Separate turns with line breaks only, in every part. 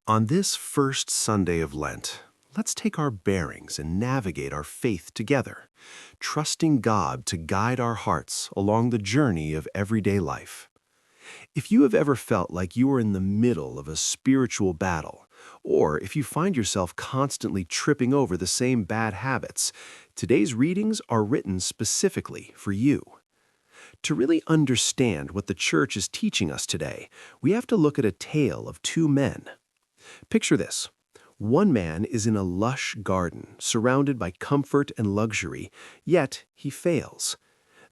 On this first Sunday of Lent, let's take our bearings and navigate our faith together, trusting God to guide our hearts along the journey of everyday life. If you have ever felt like you are in the middle of a spiritual battle, or if you find yourself constantly tripping over the same bad habits, today's readings are written specifically for you. To really understand what the church is teaching us today, we have to look at a tale of two men. Picture this. One man is in a lush garden, surrounded by comfort and luxury, yet he fails.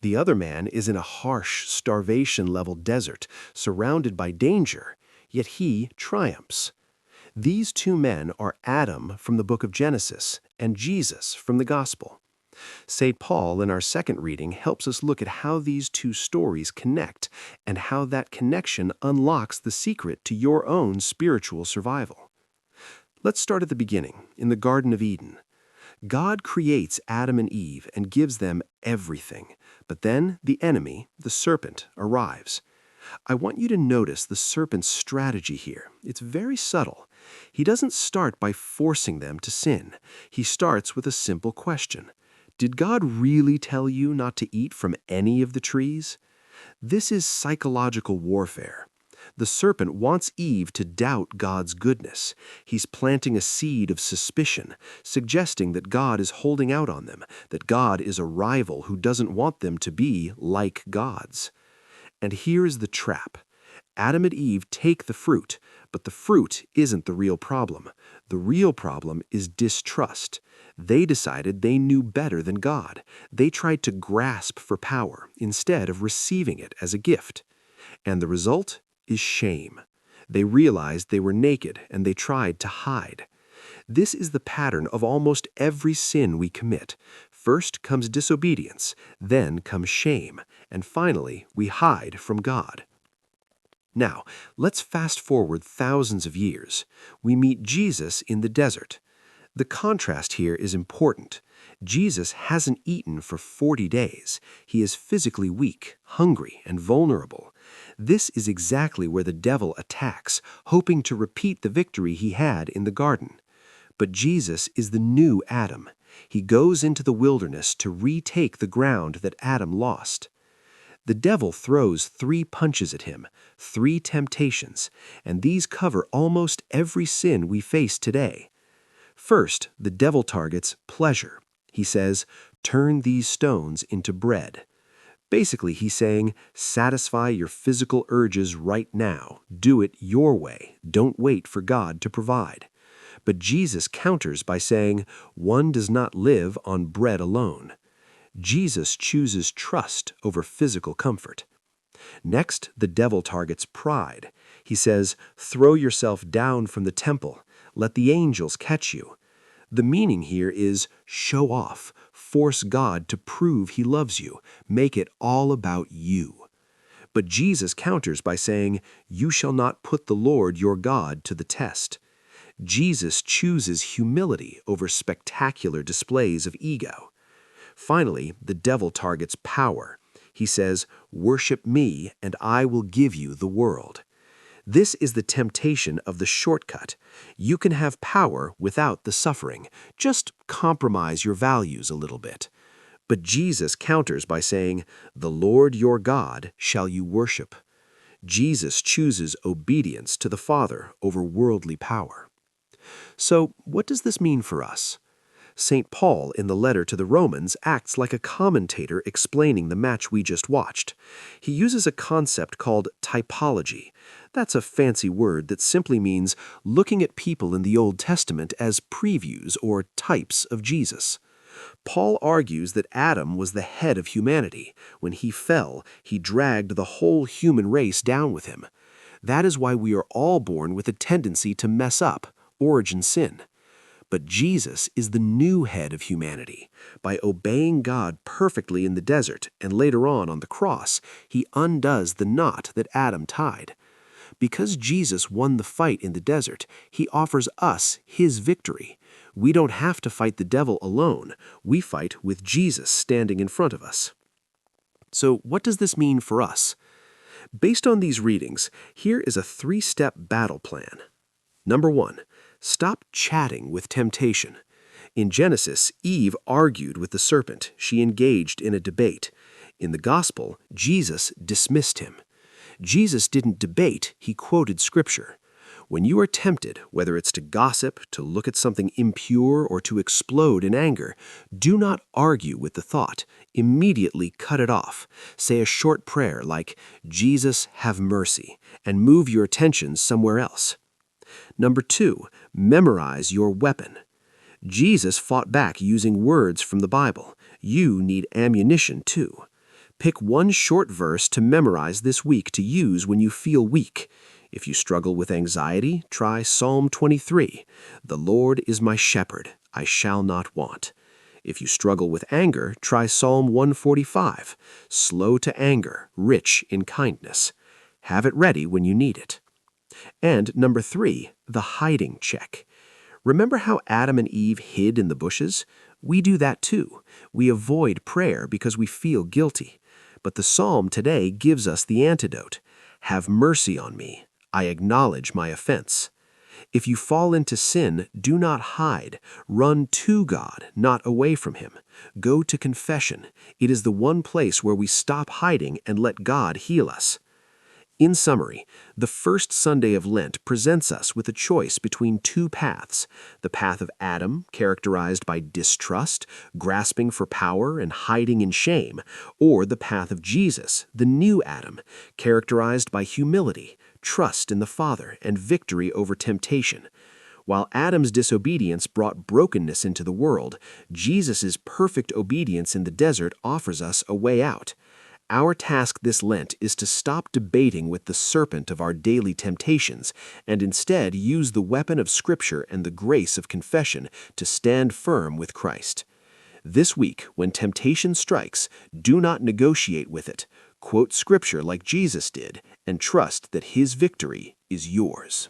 The other man is in a harsh, starvation-level desert, surrounded by danger, yet he triumphs. These two men are Adam from the book of Genesis and Jesus from the Gospel. St. Paul, in our second reading, helps us look at how these two stories connect and how that connection unlocks the secret to your own spiritual survival. Let's start at the beginning, in the Garden of Eden. God creates Adam and Eve and gives them everything, but then the enemy, the serpent, arrives. I want you to notice the serpent's strategy here. It's very subtle. He doesn't start by forcing them to sin. He starts with a simple question. Did God really tell you not to eat from any of the trees? This is psychological warfare. The serpent wants Eve to doubt God's goodness. He's planting a seed of suspicion, suggesting that God is holding out on them, that God is a rival who doesn't want them to be like gods. And here is the trap. Adam and Eve take the fruit, but the fruit isn't the real problem. The real problem is distrust. They decided they knew better than God. They tried to grasp for power instead of receiving it as a gift. And the result is shame. They realized they were naked and they tried to hide. This is the pattern of almost every sin we commit. First comes disobedience, then comes shame, and finally we hide from God. Now, let's fast forward thousands of years. We meet Jesus in the desert. The contrast here is important. Jesus hasn't eaten for 40 days. He is physically weak, hungry, and vulnerable. This is exactly where the devil attacks, hoping to repeat the victory he had in the garden. But Jesus is the new Adam. He goes into the wilderness to retake the ground that Adam lost. The devil throws 3 punches at him, 3 temptations, and these cover almost every sin we face today. First, the devil targets pleasure. He says, "Turn these stones into bread." Basically, he's saying, satisfy your physical urges right now. Do it your way. Don't wait for God to provide. But Jesus counters by saying, one does not live on bread alone. Jesus chooses trust over physical comfort. Next, the devil targets pride. He says, throw yourself down from the temple. Let the angels catch you. The meaning here is show off, force God to prove he loves you, make it all about you. But Jesus counters by saying, you shall not put the Lord your God to the test. Jesus chooses humility over spectacular displays of ego. Finally, the devil targets power. He says, worship me and I will give you the world. This is the temptation of the shortcut. You can have power without the suffering. Just compromise your values a little bit. But Jesus counters by saying, the Lord your God shall you worship. Jesus chooses obedience to the Father over worldly power. So, what does this mean for us? St. Paul, in the letter to the Romans, acts like a commentator explaining the match we just watched. He uses a concept called typology. That's a fancy word that simply means looking at people in the Old Testament as previews or types of Jesus. Paul argues that Adam was the head of humanity. When he fell, he dragged the whole human race down with him. That is why we are all born with a tendency to mess up, origin sin. But Jesus is the new head of humanity. By obeying God perfectly in the desert and later on the cross, he undoes the knot that Adam tied. Because Jesus won the fight in the desert, he offers us his victory. We don't have to fight the devil alone. We fight with Jesus standing in front of us. So what does this mean for us? Based on these readings, here is a 3-step battle plan. Number 1. Stop chatting with temptation. In Genesis, Eve argued with the serpent. She engaged in a debate. In the Gospel, Jesus dismissed him. Jesus didn't debate, he quoted Scripture. When you are tempted, whether it's to gossip, to look at something impure, or to explode in anger, do not argue with the thought. Immediately cut it off. Say a short prayer like, "Jesus, have mercy," and move your attention somewhere else. Number 2, memorize your weapon. Jesus fought back using words from the Bible. You need ammunition too. Pick one short verse to memorize this week to use when you feel weak. If you struggle with anxiety, try Psalm 23. "The Lord is my shepherd, I shall not want." If you struggle with anger, try Psalm 145. "Slow to anger, rich in kindness." Have it ready when you need it. And number 3, the hiding check. Remember how Adam and Eve hid in the bushes? We do that too. We avoid prayer because we feel guilty. But the psalm today gives us the antidote. "Have mercy on me. I acknowledge my offense." If you fall into sin, do not hide. Run to God, not away from Him. Go to confession. It is the one place where we stop hiding and let God heal us. In summary, the first Sunday of Lent presents us with a choice between two paths: the path of Adam, characterized by distrust, grasping for power, and hiding in shame, or the path of Jesus, the new Adam, characterized by humility, trust in the Father, and victory over temptation. While Adam's disobedience brought brokenness into the world, Jesus' perfect obedience in the desert offers us a way out. Our task this Lent is to stop debating with the serpent of our daily temptations and instead use the weapon of Scripture and the grace of confession to stand firm with Christ. This week, when temptation strikes, do not negotiate with it. Quote Scripture like Jesus did and trust that His victory is yours.